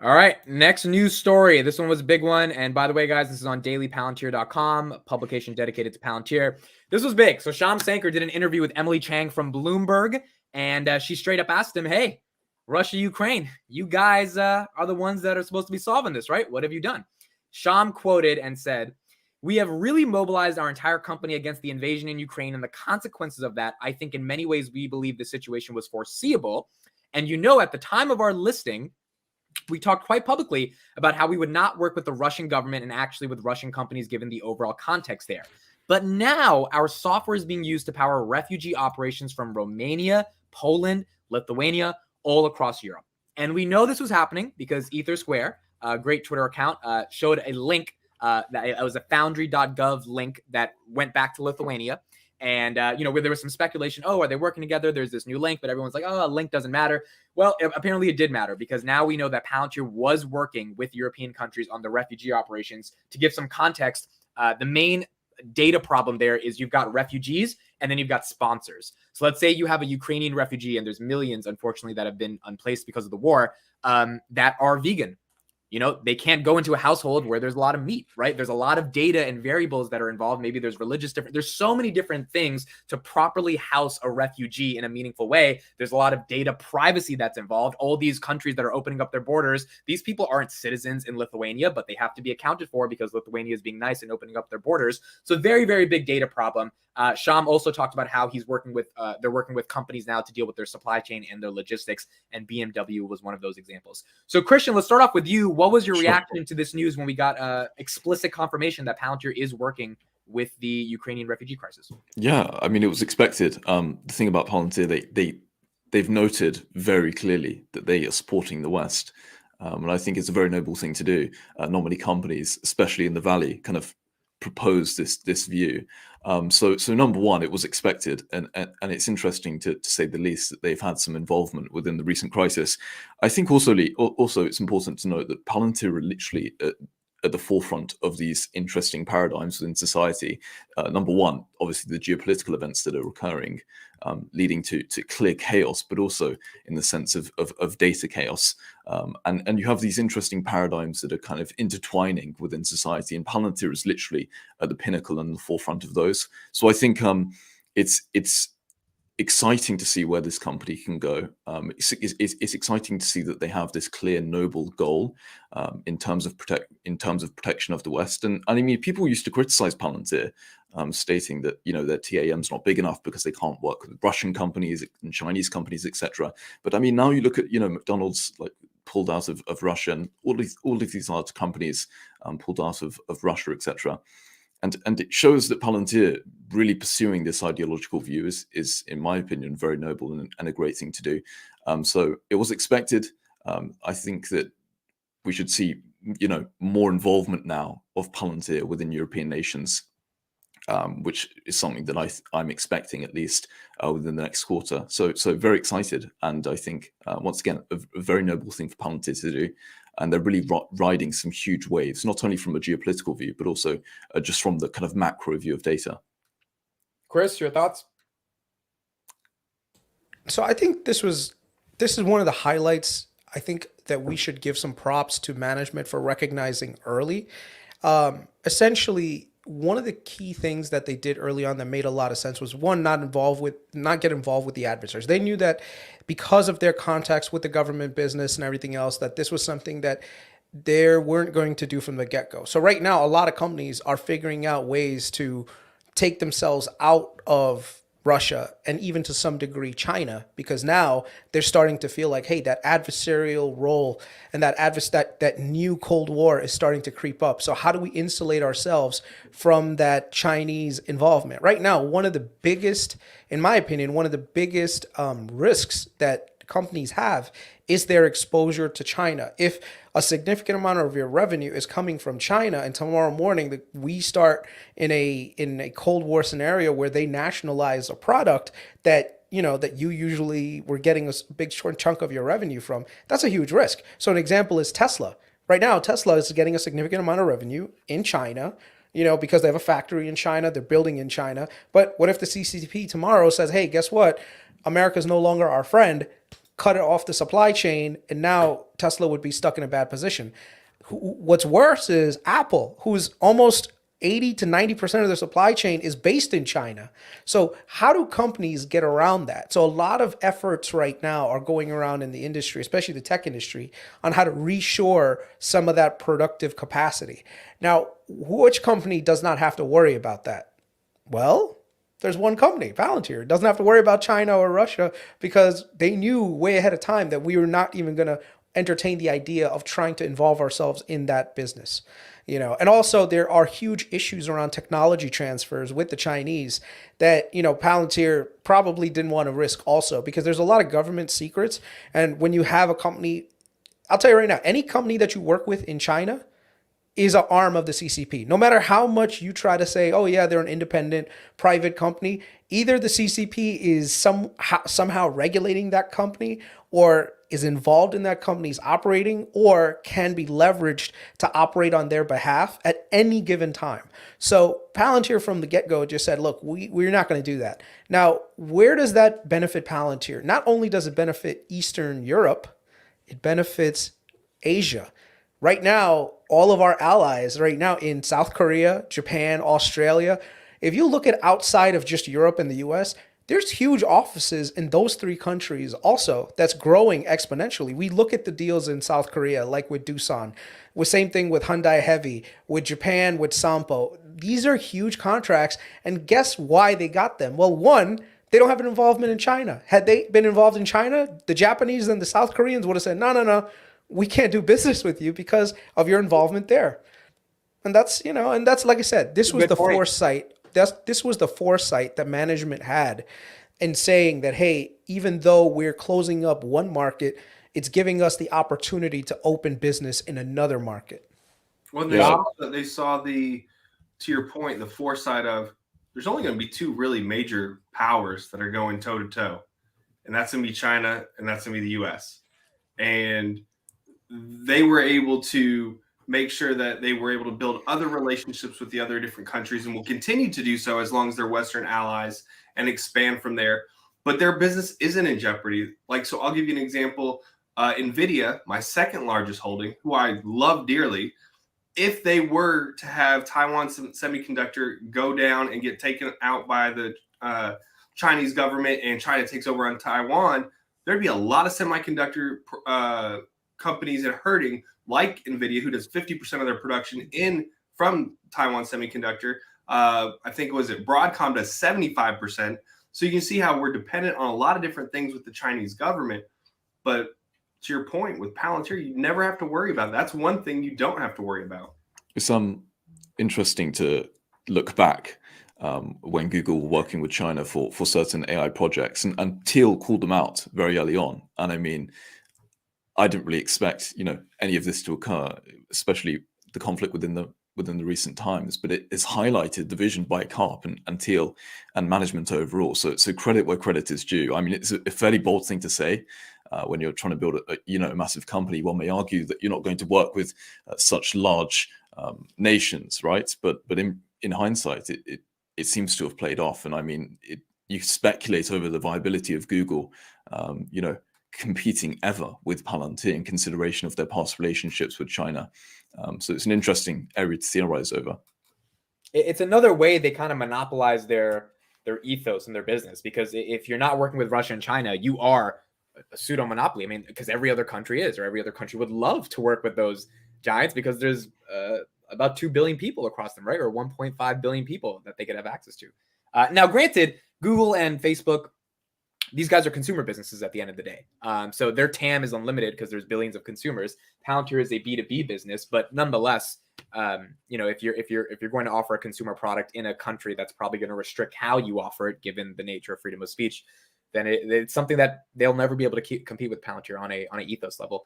All right, next news story. This one was a big one. And by the way, guys, this is on dailypalantir.com, publication dedicated to Palantir. This was big. So Sham Sankar did an interview with Emily Chang from Bloomberg, and she straight up asked him, hey, Russia, Ukraine, you guys are the ones that are supposed to be solving this, right? What have you done? Sham quoted and said, we have really mobilized our entire company against the invasion in Ukraine and the consequences of that. I think in many ways, we believe the situation was foreseeable. And at the time of our listing, we talked quite publicly about how we would not work with the Russian government and actually with Russian companies given the overall context there. But now our software is being used to power refugee operations from Romania, Poland, Lithuania, all across Europe. And we know this was happening because EtherSquare, a great Twitter account, showed a link that it was a foundry.gov link that went back to Lithuania. And, where there was some speculation, oh, are they working together? There's this new link, but everyone's like, oh, a link doesn't matter. Well, apparently it did matter because now we know that Palantir was working with European countries on the refugee operations. To give some context, the main data problem there is you've got refugees and then you've got sponsors. So let's say you have a Ukrainian refugee, and there's millions, unfortunately, that have been unplaced because of the war, that are vegan. They can't go into a household where there's a lot of meat, right? There's a lot of data and variables that are involved. Maybe there's there's so many different things to properly house a refugee in a meaningful way. There's a lot of data privacy that's involved. All these countries that are opening up their borders, these people aren't citizens in Lithuania, but they have to be accounted for because Lithuania is being nice and opening up their borders. So very, very big data problem. Sham also talked about how they're working with companies now to deal with their supply chain and their logistics, and BMW was one of those examples. So Christian, let's start off with you. What was your reaction to this news when we got explicit confirmation that Palantir is working with the Ukrainian refugee crisis? Yeah, I mean, it was expected. The thing about Palantir, they've noted very clearly that they are supporting the West. And I think it's a very noble thing to do. Not many companies, especially in the Valley, kind of propose this view. So number one, it was expected, and it's interesting to say the least that they've had some involvement within the recent crisis. I think also it's important to note that Palantir are literally at the forefront of these interesting paradigms within society. Number one, obviously the geopolitical events that are occurring, leading to clear chaos, but also in the sense of data chaos. And you have these interesting paradigms that are kind of intertwining within society, and Palantir is literally at the pinnacle and the forefront of those. So I think it's exciting to see where this company can go. It's exciting to see that they have this clear, noble goal in terms of protection of the West. And I mean, people used to criticize Palantir, stating that their TAM's not big enough because they can't work with Russian companies and Chinese companies, etc. But I mean, now you look at McDonald's pulled out of Russia, and all of these large companies pulled out of Russia, etc. And it shows that Palantir really pursuing this ideological view is, in my opinion, very noble and a great thing to do. So it was expected. I think that we should see, more involvement now of Palantir within European nations, which is something that I'm expecting at least within the next quarter. So very excited, and I think once again a very noble thing for Palantir to do. And they're really riding some huge waves, not only from a geopolitical view, but also just from the kind of macro view of data. Chris, your thoughts? So I think this is one of the highlights. I think that we should give some props to management for recognizing early. Essentially, one of the key things that they did early on that made a lot of sense was, one, not get involved with the adversaries. They knew that because of their contacts with the government business and everything else, that this was something that they weren't going to do from the get-go. So right now, a lot of companies are figuring out ways to take themselves out of Russia and even to some degree China, because now they're starting to feel like, hey, that adversarial role and that new Cold War is starting to creep up. So how do we insulate ourselves from that Chinese involvement? Right now, one of the biggest, in my opinion, risks that companies have is their exposure to China. If a significant amount of your revenue is coming from China, and tomorrow morning we start in a Cold War scenario where they nationalize a product that you usually were getting a big short chunk of your revenue from, that's a huge risk. So an example is Tesla. Right now, Tesla is getting a significant amount of revenue in China, because they have a factory in China, they're building in China. But what if the CCP tomorrow says, hey, guess what? America's no longer our friend. cut it off the supply chain, and now Tesla would be stuck in a bad position. What's worse is Apple, who's almost 80 to 90% of their supply chain is based in China. So how do companies get around that? So a lot of efforts right now are going around in the industry, especially the tech industry, on how to reshore some of that productive capacity. Now, which company does not have to worry about that? Well, there's one company, Palantir. It doesn't have to worry about China or Russia because they knew way ahead of time that we were not even going to entertain the idea of trying to involve ourselves in that business. And also there are huge issues around technology transfers with the Chinese that, Palantir probably didn't want to risk also, because there's a lot of government secrets. And when you have a company, I'll tell you right now, any company that you work with in China is an arm of the CCP. No matter how much you try to say, oh yeah, they're an independent private company, either the CCP is somehow regulating that company, or is involved in that company's operating, or can be leveraged to operate on their behalf at any given time. So Palantir from the get-go just said, look, we're not going to do that. Now, where does that benefit Palantir? Not only does it benefit Eastern Europe, it benefits Asia. Right now, all of our allies right now in South Korea, Japan, Australia, if you look at outside of just Europe and the US, there's huge offices in those three countries also that's growing exponentially. We look at the deals in South Korea, like with Doosan, with same thing with Hyundai Heavy, with Japan, with Sampo. These are huge contracts. And guess why they got them? Well, one, they don't have an involvement in China. Had they been involved in China, the Japanese and the South Koreans would have said, no, we can't do business with you because of your involvement there. And that's, like I said, this was the foresight. This was the foresight that management had in saying that, hey, even though we're closing up one market, it's giving us the opportunity to open business in another market. Well, they saw to your point, the foresight of there's only going to be two really major powers that are going toe to toe, and that's going to be China and that's going to be the US. And they were able to make sure that they were able to build other relationships with the other different countries, and will continue to do so as long as they're Western allies, and expand from there. But their business isn't in jeopardy. So I'll give you an example. NVIDIA, my second largest holding, who I love dearly, if they were to have Taiwan Semiconductor go down and get taken out by the Chinese government and China takes over on Taiwan, there'd be a lot of semiconductor companies that are hurting, like NVIDIA, who does 50% of their production from Taiwan Semiconductor. I think Broadcom does 75%. So you can see how we're dependent on a lot of different things with the Chinese government. But to your point, with Palantir, you never have to worry about it. That's one thing you don't have to worry about. It's interesting to look back when Google were working with China for certain AI projects, and Thiel called them out very early on. And I mean, I didn't really expect, any of this to occur, especially the conflict within the recent times. But it has highlighted the vision by Karp and Thiel and management overall. So credit where credit is due. I mean, it's a fairly bold thing to say when you're trying to build a massive company. One may argue that you're not going to work with such large nations, right? But in hindsight, it seems to have played off. And I mean, you speculate over the viability of Google, competing ever with Palantir in consideration of their past relationships with China. So it's an interesting area to theorize over. It's another way they kind of monopolize their ethos and their business, because if you're not working with Russia and China, you are a pseudo monopoly. I mean, because every other country would love to work with those giants, because there's about 2 billion people across them, right? Or 1.5 billion people that they could have access to. Now, granted, Google and Facebook, these guys are consumer businesses at the end of the day. So their TAM is unlimited because there's billions of consumers. Palantir is a B2B business, but nonetheless, if you're going to offer a consumer product in a country that's probably going to restrict how you offer it, given the nature of freedom of speech, then it's something that they'll never be able to compete with Palantir on an ethos level.